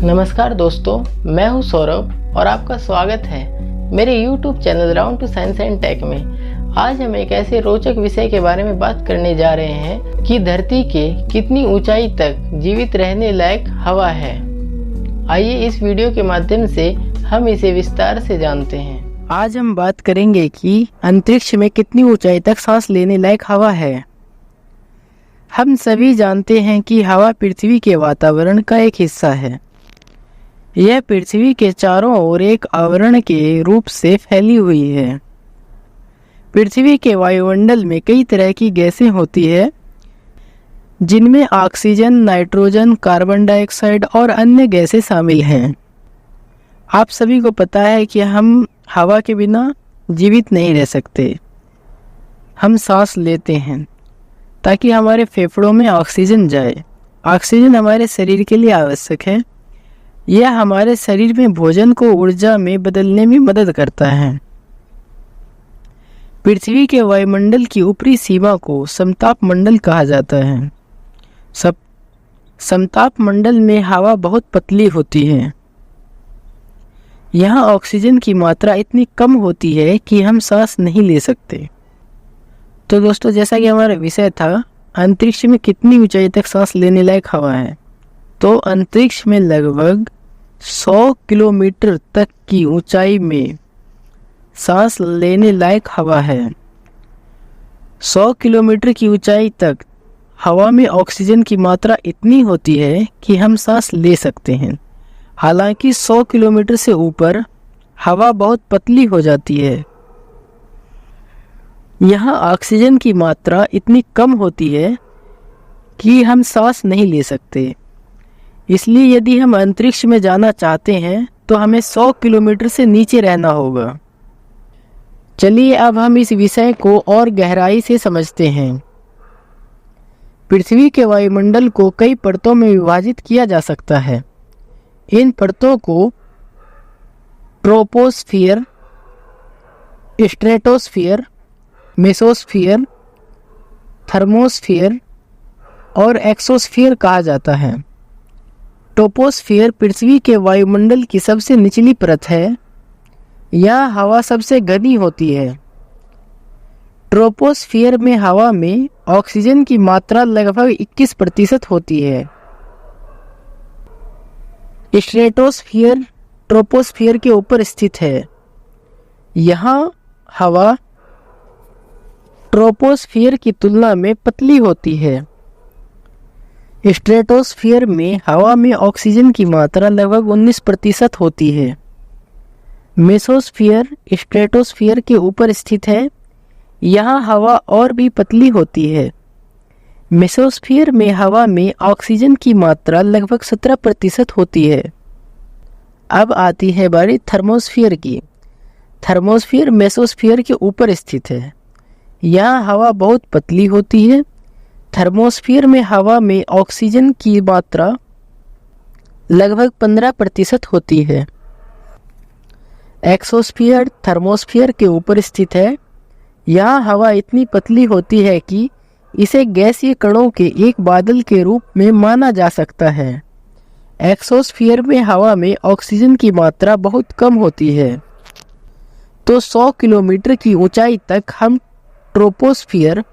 नमस्कार दोस्तों, मैं हूं सौरभ और आपका स्वागत है मेरे YouTube channel round to science and tech में। आज हम एक ऐसे रोचक विषय के बारे में बात करने जा रहे हैं कि धरती के कितनी ऊंचाई तक जीवित रहने लायक हवा है। आइए इस वीडियो के माध्यम से हम इसे विस्तार से जानते हैं। आज हम बात करेंगे कि अंतरिक्ष में कितनी ऊंचाई तक सांस लेने लायक हवा है। हम सभी जानते हैं कि हवा पृथ्वी के वातावरण का एक हिस्सा है। यह पृथ्वी के चारों ओर एक आवरण के रूप से फैली हुई है। पृथ्वी के वायुमंडल में कई तरह की गैसें होती है, जिनमें ऑक्सीजन, नाइट्रोजन, कार्बन डाइऑक्साइड और अन्य गैसें शामिल हैं। आप सभी को पता है कि हम हवा के बिना जीवित नहीं रह सकते। हम सांस लेते हैं ताकि हमारे फेफड़ों में ऑक्सीजन जाए। ऑक्सीजन हमारे शरीर के लिए आवश्यक है। यह हमारे शरीर में भोजन को ऊर्जा में बदलने में मदद करता है। पृथ्वी के वायुमंडल की ऊपरी सीमा को समताप मंडल कहा जाता है। समताप मंडल में हवा बहुत पतली होती है। यहाँ ऑक्सीजन की मात्रा इतनी कम होती है कि हम सांस नहीं ले सकते। तो दोस्तों, जैसा कि हमारा विषय था अंतरिक्ष में कितनी ऊंचाई तक सांस लेने लायक हवा है, तो अंतरिक्ष में लगभग 100 किलोमीटर तक की ऊंचाई में सांस लेने लायक हवा है। 100 किलोमीटर की ऊंचाई तक हवा में ऑक्सीजन की मात्रा इतनी होती है कि हम सांस ले सकते हैं। हालांकि 100 किलोमीटर से ऊपर हवा बहुत पतली हो जाती है। यहाँ ऑक्सीजन की मात्रा इतनी कम होती है कि हम सांस नहीं ले सकते। इसलिए यदि हम अंतरिक्ष में जाना चाहते हैं तो हमें 100 किलोमीटर से नीचे रहना होगा। चलिए अब हम इस विषय को और गहराई से समझते हैं। पृथ्वी के वायुमंडल को कई परतों में विभाजित किया जा सकता है। इन परतों को ट्रोपोस्फियर, स्ट्रेटोस्फियर, मेसोस्फियर, थर्मोस्फियर और एक्सोस्फियर कहा जाता है। ट्रोपोस्फियर पृथ्वी के वायुमंडल की सबसे निचली परत है। यह हवा सबसे घनी होती है। ट्रोपोस्फियर में हवा में ऑक्सीजन की मात्रा लगभग 21% होती है। स्ट्रेटोस्फियर ट्रोपोस्फियर के ऊपर स्थित है। यहाँ हवा ट्रोपोस्फियर की तुलना में पतली होती है। स्ट्रेटोस्फियर में हवा में ऑक्सीजन की मात्रा लगभग 19% होती है। मेसोस्फियर स्ट्रेटोस्फियर के ऊपर स्थित है। यहाँ हवा और भी पतली होती है। मेसोस्फियर में हवा में ऑक्सीजन की मात्रा लगभग 17% होती है। अब आती है बारी थर्मोस्फियर की। थर्मोस्फियर मेसोस्फियर के ऊपर स्थित है। यहाँ हवा बहुत पतली होती है। थर्मोस्फियर में हवा में ऑक्सीजन की मात्रा लगभग 15% होती है। एक्सोस्फियर थर्मोस्फियर के ऊपर स्थित है। यहाँ हवा इतनी पतली होती है कि इसे गैसीय कणों के एक बादल के रूप में माना जा सकता है। एक्सोस्फियर में हवा में ऑक्सीजन की मात्रा बहुत कम होती है। तो 100 किलोमीटर की ऊंचाई तक हम ट्रोपोस्फियर,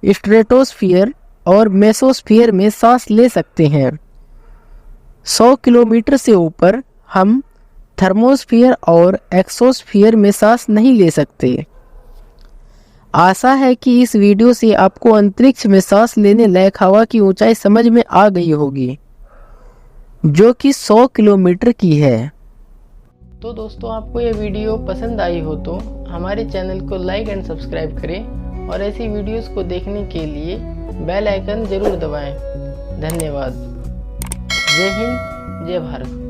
स्ट्रेटोस्फियर और मेसोस्फियर में सांस ले सकते हैं। 100 किलोमीटर से ऊपर हम थर्मोस्फियर और एक्सोस्फियर में सांस नहीं ले सकते। आशा है कि इस वीडियो से आपको अंतरिक्ष में सांस लेने लायक हवा की ऊंचाई समझ में आ गई होगी, जो कि 100 किलोमीटर की है। तो दोस्तों, आपको यह वीडियो पसंद आई हो तो हमारे चैनल को लाइक एंड सब्सक्राइब करें और ऐसी वीडियोस को देखने के लिए बेल आइकन जरूर दबाएं। धन्यवाद। जय हिंद, जय भारत।